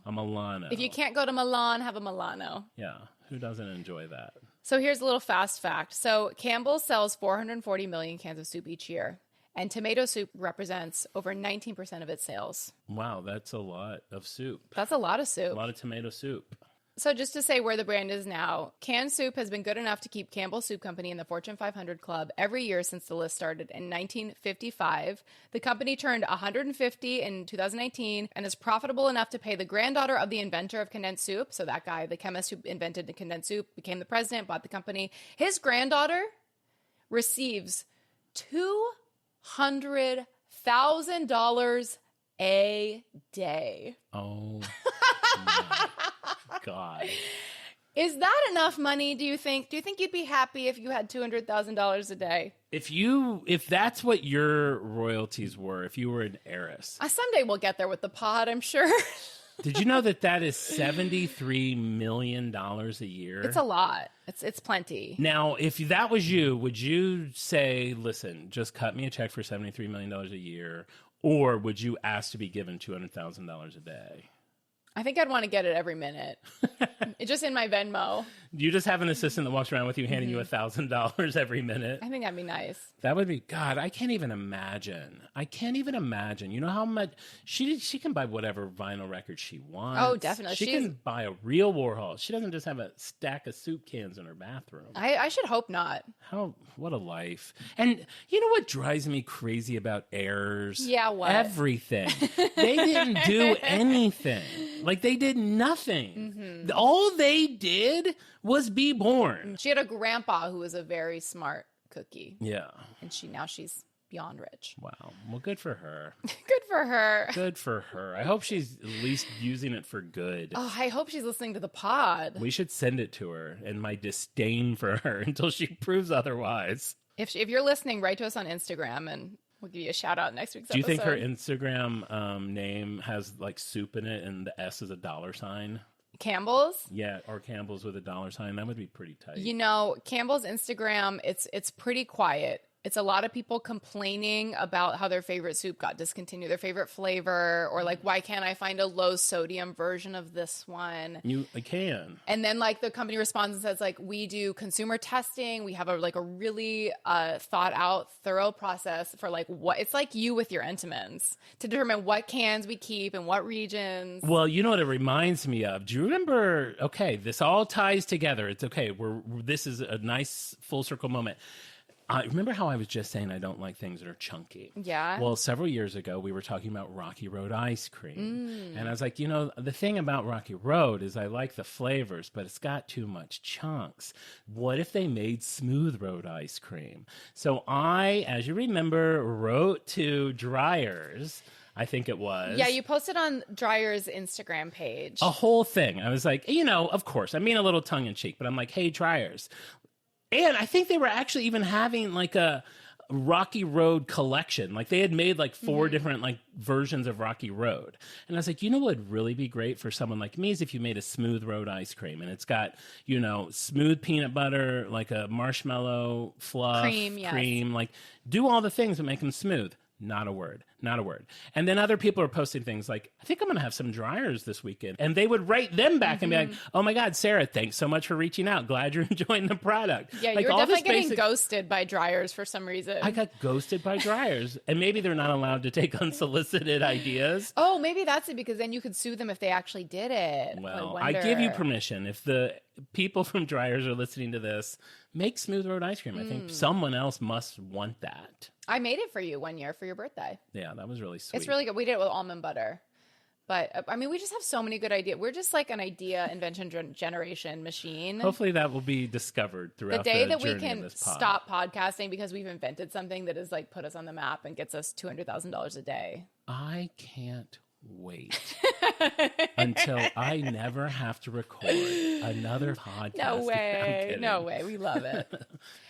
If you can't go to Milan, have a Milano. Yeah. Who doesn't enjoy that? So here's a little fast fact. So Campbell sells 440 million cans of soup each year, and tomato soup represents over 19% of its sales. Wow, that's a lot of soup. That's a lot of soup. A lot of tomato soup. So just to say where the brand is now, canned soup has been good enough to keep Campbell Soup Company in the Fortune 500 club every year since the list started in 1955. The company turned 150 in 2019 and is profitable enough to pay the granddaughter of the inventor of condensed soup. So that guy, the chemist who invented the condensed soup, became the president, bought the company. His granddaughter receives $200,000 a day. Oh, my God. Is that enough money, do you think? Do you think you'd be happy if you had $200,000 a day? If that's what your royalties were, if you were an heiress. Someday we'll get there with the pod, I'm sure. Did you know that is $73 million a year? It's a lot. It's plenty. Now, if that was you, would you say, listen, just cut me a check for $73 million a year, or would you ask to be given $200,000 a day? I think I'd want to get it every minute. Just in my Venmo. You just have an assistant that walks around with you handing you $1,000 every minute. I think that'd be nice. That would be, God, I can't even imagine. You know how much she can buy whatever vinyl record she wants. Oh, definitely. She can buy a real Warhol. She doesn't just have a stack of soup cans in her bathroom. I should hope not. What a life. And you know what drives me crazy about heirs? Yeah, what? Everything. They didn't do anything. Like, they did nothing. All they did was be born. She had a grandpa who was a very smart cookie. Yeah. And she's beyond rich. Wow. Well, good for her. Good for her. Good for her. I hope she's at least using it for good. Oh, I hope she's listening to the pod. We should send it to her and my disdain for her until she proves otherwise. If you're listening, write to us on Instagram and we'll give you a shout out next week's episode. Do you think her Instagram name has like soup in it and the S is a $sign? Campbell's? Yeah, or Campbell's with a $sign. That would be pretty tight. You know, Campbell's Instagram, it's pretty quiet. It's a lot of people complaining about how their favorite soup got discontinued, their favorite flavor, or like, why can't I find a low sodium version of this one? I can. And then like the company responds and says like, we do consumer testing. We have a really thought out, thorough process for like it's like you with your Entenmann's to determine what cans we keep and what regions. Well, you know what it reminds me of? Do you remember? Okay, this all ties together. It's okay. This is a nice full circle moment. Remember how I was just saying I don't like things that are chunky? Yeah. Well, several years ago, we were talking about Rocky Road ice cream. And I was like, the thing about Rocky Road is I like the flavors, but it's got too much chunks. What if they made Smooth Road ice cream? So I, as you remember, wrote to Dryers, I think it was. Yeah, you posted on Dryer's Instagram page. A whole thing. I was like, of course, I mean a little tongue in cheek, but I'm like, hey, Dryers. And I think they were actually even having like a Rocky Road collection. Like they had made like 4 different like versions of Rocky Road. And I was like, what would really be great for someone like me is if you made a Smooth Road ice cream. And it's got, smooth peanut butter, like a marshmallow fluff, cream, like do all the things that make them smooth. Not a word. And then other people are posting things like, I think I'm going to have some Dryers this weekend. And they would write them back and be like, oh my God, Sarah, thanks so much for reaching out. Glad you're enjoying the product. Yeah, like, you're definitely getting ghosted by Dryers for some reason. I got ghosted by Dryers. And maybe they're not allowed to take unsolicited ideas. Oh, maybe that's it, because then you could sue them if they actually did it. Well, I give you permission. If the people from Dryers are listening to this, make Smooth Road ice cream. I think someone else must want that. I made it for you one year for your birthday. Yeah, that was really sweet. It's really good. We did it with almond butter. But, I mean, we just have so many good ideas. We're just like an idea invention generation machine. Hopefully that will be discovered throughout the day that we journey can of this pod. stop podcasting because we've invented something that has like put us on the map and gets us $200,000 a day. I can't wait until I never have to record another podcast. No way. No way. We love it.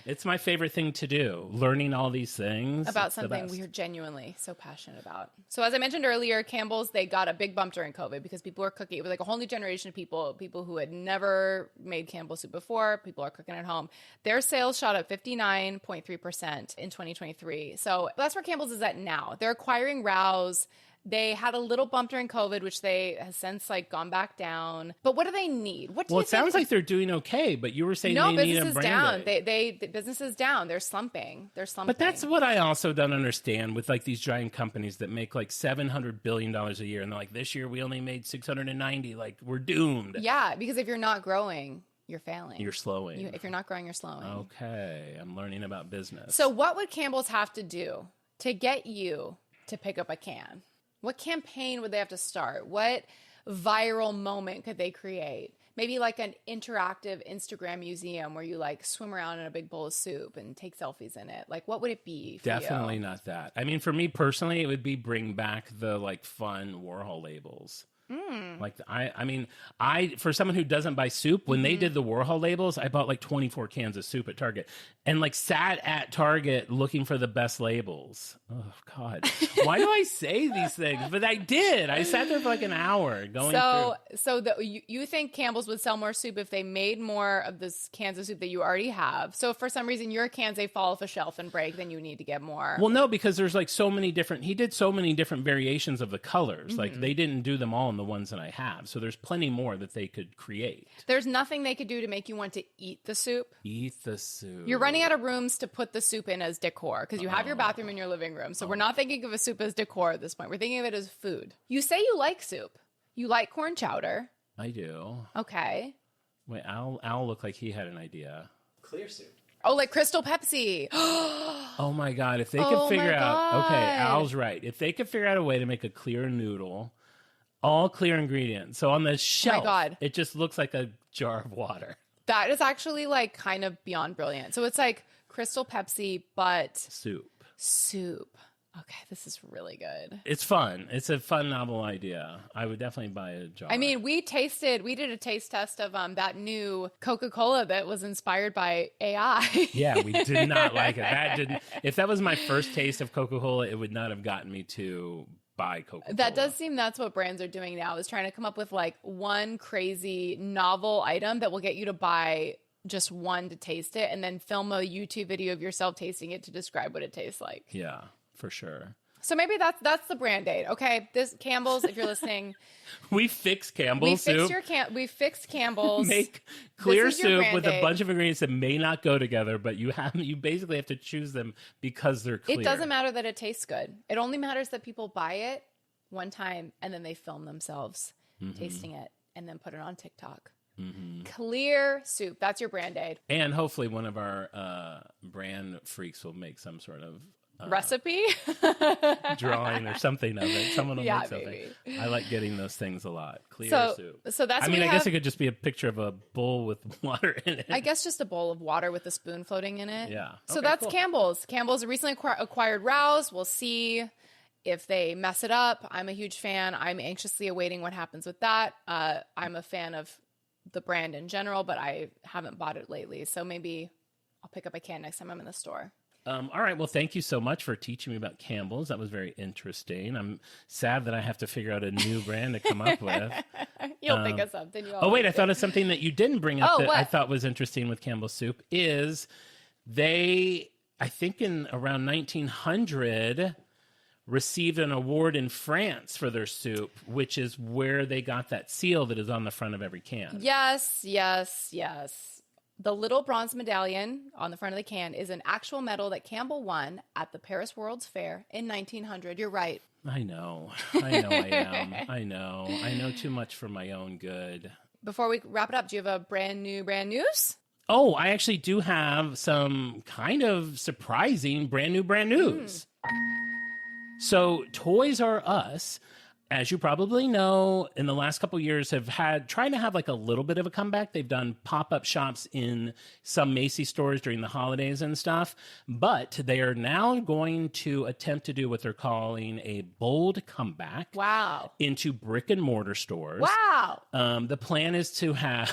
It's my favorite thing to do, learning all these things. About something we're genuinely so passionate about. So as I mentioned earlier, Campbell's, they got a big bump during COVID because people were cooking. It was like a whole new generation of people who had never made Campbell soup before. People are cooking at home. Their sales shot up 59.3% in 2023. So that's where Campbell's is at now. They're acquiring Rouse. They had a little bump during COVID, which they have since like gone back down. But what do they need? What do you it sounds like they're doing okay, but you were saying they need a brand. The business is down. They're slumping. But that's what I also don't understand with like these giant companies that make like $700 billion a year. And they're like, this year we only made 690. Like we're doomed. Yeah, because if you're not growing, you're failing. You're slowing. If you're not growing, you're slowing. Okay. I'm learning about business. So what would Campbell's have to do to get you to pick up a can? What campaign would they have to start? What viral moment could they create? Maybe like an interactive Instagram museum where you like swim around in a big bowl of soup and take selfies in it. Like, what would it be for Definitely you? Not that. I mean, for me personally, it would be bring back the like fun Warhol labels. Like I for someone who doesn't buy soup, when they did the Warhol labels, I bought like 24 cans of soup at Target and like sat at Target looking for the best labels. Oh God, why do I say these things? But I did. I sat there for like an hour going through. So you think Campbell's would sell more soup if they made more of this cans of soup that you already have? So if for some reason your cans, they fall off a shelf and break, then you need to get more. Well, no, because there's like so many different. He did so many different variations of the colors. Like they didn't do them all in the ones that I have. So there's plenty more that they could create. There's nothing they could do to make you want to eat the soup. Eat the soup. You're running out of rooms to put the soup in as decor because you have your bathroom in your living room. So we're not thinking of a soup as decor at this point. We're thinking of it as food. You say you like soup. You like corn chowder. I do. Okay. Wait, Al looked like he had an idea. Clear soup. Oh, like Crystal Pepsi. Oh my God. If they could figure out, okay, Al's right. If they could figure out a way to make a clear noodle, all clear ingredients. So on the shelf, it just looks like a jar of water. That is actually like kind of beyond brilliant. So it's like Crystal Pepsi, but soup. Okay, this is really good. It's fun. It's a fun, novel idea. I would definitely buy a jar. I mean, we did a taste test of that new Coca-Cola that was inspired by AI. Yeah, we did not like it. If that was my first taste of Coca-Cola, it would not have gotten me to buy Coca-Cola. That does seem that's what brands are doing now, is trying to come up with like one crazy novel item that will get you to buy just one to taste it and then film a YouTube video of yourself tasting it to describe what it tastes like. Yeah, for sure. So maybe that's the brand aid. Okay, this Campbell's, if you're listening. We fixed Campbell's soup. We fixed Campbell's. Make clear soup with a bunch of ingredients that may not go together, but you basically have to choose them because they're clear. It doesn't matter that it tastes good. It only matters that people buy it one time and then they film themselves tasting it and then put it on TikTok. Clear soup. That's your brand aid. And hopefully one of our brand freaks will make some sort of Recipe? drawing or something of it. Someone will make something. Maybe. I like getting those things a lot. Clear soup. So that's I guess it could just be a picture of a bowl with water in it. I guess just a bowl of water with a spoon floating in it. Yeah. So Okay, that's cool. Campbell's. Campbell's recently acquired Rouse. We'll see if they mess it up. I'm a huge fan. I'm anxiously awaiting what happens with that. I'm a fan of the brand in general, but I haven't bought it lately. So maybe I'll pick up a can next time I'm in the store. All right. Well, thank you so much for teaching me about Campbell's. That was very interesting. I'm sad that I have to figure out a new brand to come up with. You'll think of something. I thought of something that you didn't bring up that what? I thought was interesting with Campbell's soup is they, I think in around 1900, received an award in France for their soup, which is where they got that seal that is on the front of every can. Yes. The little bronze medallion on the front of the can is an actual medal that Campbell won at the Paris World's Fair in 1900. You're right. I know I am. I know too much for my own good. Before we wrap it up, do you have a brand news? Oh, I actually do have some kind of surprising brand news. So Toys R Us, as you probably know, in the last couple of years have trying to have like a little bit of a comeback. They've done pop-up shops in some Macy's stores during the holidays and stuff, but they are now going to attempt to do what they're calling a bold comeback. Wow. Into brick and mortar stores. Wow. The plan is to have...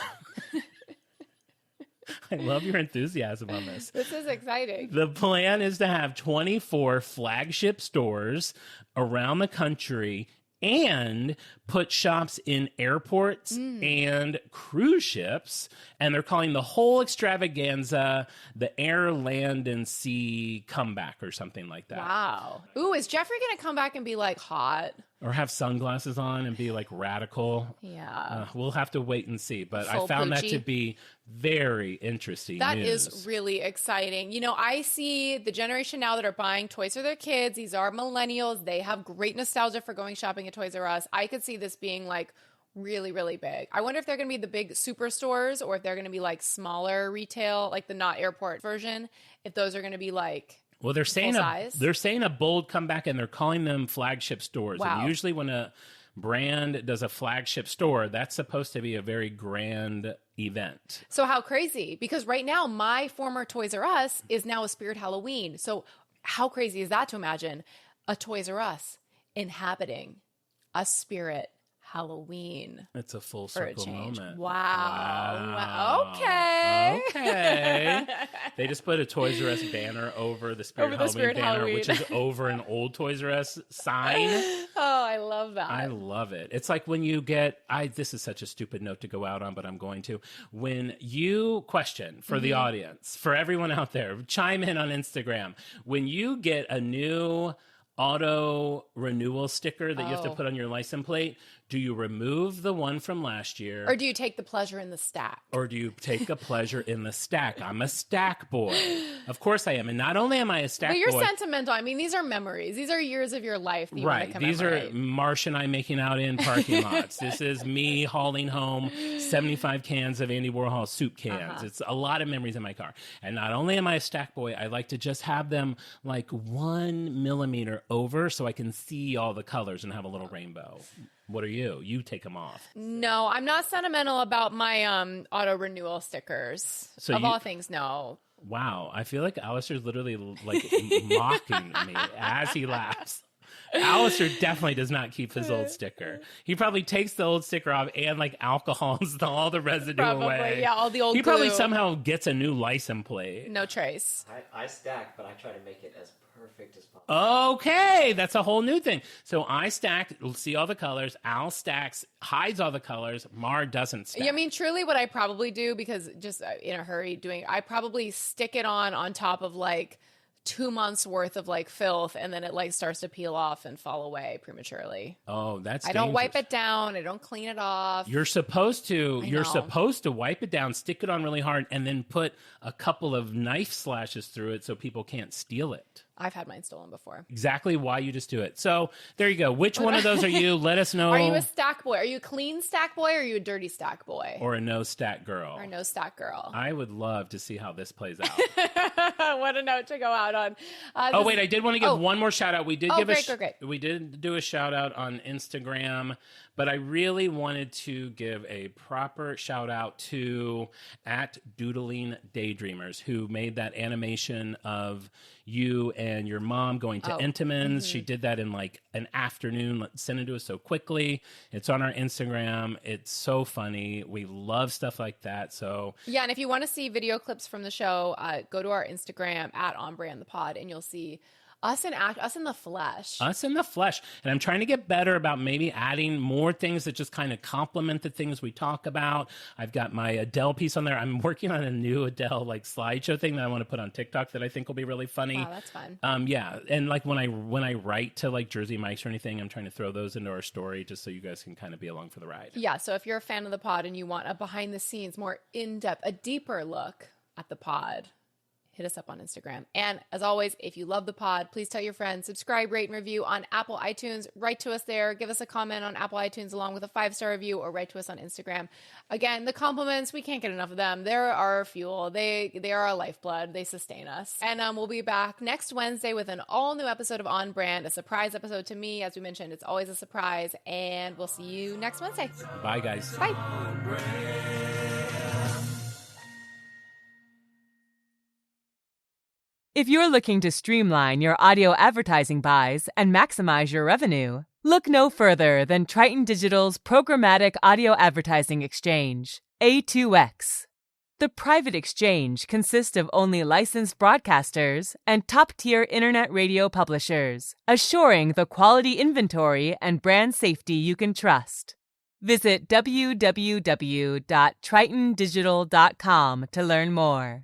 I love your enthusiasm on this. This is exciting. The plan is to have 24 flagship stores around the country and put shops in airports and cruise ships. And they're calling the whole extravaganza the Air, Land, and Sea Comeback or something like that. Wow. Ooh, is Jeffrey going to come back and be like hot? Or have sunglasses on and be like radical. Yeah. We'll have to wait and see. But Full I found that Poochie. to be very interesting That news. is really exciting. You know, I see the generation now that are buying toys for their kids. These are millennials. They have great nostalgia for going shopping at Toys R Us. I could see this being like really, really big. I wonder if they're going to be the big superstores or if they're going to be like smaller retail, like the not airport version. If those are going to be like... Well, they're saying size? they're saying a bold comeback, and they're calling them flagship stores. Wow. And usually, when a brand does a flagship store, that's supposed to be a very grand event. So how crazy? Because right now, my former Toys R Us is now a Spirit Halloween. So how crazy is that to imagine a Toys R Us inhabiting a Spirit Halloween? It's a full For a circle change. moment. Wow. Okay. Okay. They just put a Toys R Us banner over the Spirit Over the Halloween Spirit banner, Halloween. which is over an old Toys R Us sign. Oh, I love that. I love it. It's like when you get, this is such a stupid note to go out on, but I'm going to. When you question for the audience, for everyone out there, chime in on Instagram. When you get a new auto renewal sticker that you have to put on your license plate, do you remove the one from last year? Or do you take the pleasure in the stack? Or do you take a pleasure in the stack? I'm a stack boy. Of course I am. And not only am I a stack But you're boy. sentimental. I mean, these are memories. These are years of your life that you want to Right. These commemorate. are Marsh and I making out in parking lots. This is me hauling home 75 cans of Andy Warhol soup cans. It's a lot of memories in my car. And not only am I a stack boy, I like to just have them like 1 millimeter over so I can see all the colors and have a little rainbow. What are you? You take them off. No, I'm not sentimental about my auto renewal stickers. So of you- all things, no. Wow. I feel like Alistair's literally like mocking me as he laughs. Alistair definitely does not keep his old sticker. He probably takes the old sticker off and like alcohols all the residue Probably, away. yeah, all the old He probably glue. somehow gets a new license plate. No trace. I stack, but I try to make it as perfect as possible. Okay, that's a whole new thing. So I stack, see all the colors. Al stacks, hides all the colors. Mar doesn't stack. Yeah, I mean, truly what I probably do, because just in a hurry I probably stick it on top of like 2 months worth of like filth, and then it like starts to peel off and fall away prematurely. Oh, that's I don't wipe dangerous. it down. I don't clean it off. You're supposed to. I You're know. supposed to wipe it down, stick it on really hard, and then put a couple of knife slashes through it so people can't steal it. I've had mine stolen before. Exactly why you just do it. So there you go. Which one of those are you? Let us know. Are you a stack boy? Are you a clean stack boy or are you a dirty stack boy? Or a no stack girl? Or a no stack girl. I would love to see how this plays out. What a note to go out on. Wait, I did want to give one more shout out. We did We did do a shout out on Instagram, but I really wanted to give a proper shout out to @Doodling Daydreamers, who made that animation of you and your mom going to Entenmann's. She did that in like an afternoon, sent it to us so quickly. It's on our Instagram. It's so funny. We love stuff like that. So yeah, and if you want to see video clips from the show, go to our Instagram @OnBrandThePod, and you'll see us in the flesh. Us in the flesh. And I'm trying to get better about maybe adding more things that just kind of complement the things we talk about. I've got my Adele piece on there. I'm working on a new Adele like slideshow thing that I want to put on TikTok that I think will be really funny. Wow, that's fun. Yeah. And like when I write to like Jersey Mike's or anything, I'm trying to throw those into our story just so you guys can kind of be along for the ride. Yeah. So if you're a fan of the pod and you want a behind the scenes, more in-depth, a deeper look at the pod, hit us up on Instagram. And as always, if you love the pod, please tell your friends, subscribe, rate, and review on Apple iTunes. Write to us there. Give us a comment on Apple iTunes along with a 5-star review, or write to us on Instagram. Again, the compliments, we can't get enough of them. They're our fuel. They are our lifeblood. They sustain us. And we'll be back next Wednesday with an all-new episode of On Brand, a surprise episode to me. As we mentioned, it's always a surprise. And we'll see you next Wednesday. Bye, guys. Bye. If you're looking to streamline your audio advertising buys and maximize your revenue, look no further than Triton Digital's programmatic audio advertising exchange, A2X. The private exchange consists of only licensed broadcasters and top-tier internet radio publishers, assuring the quality inventory and brand safety you can trust. Visit www.tritondigital.com to learn more.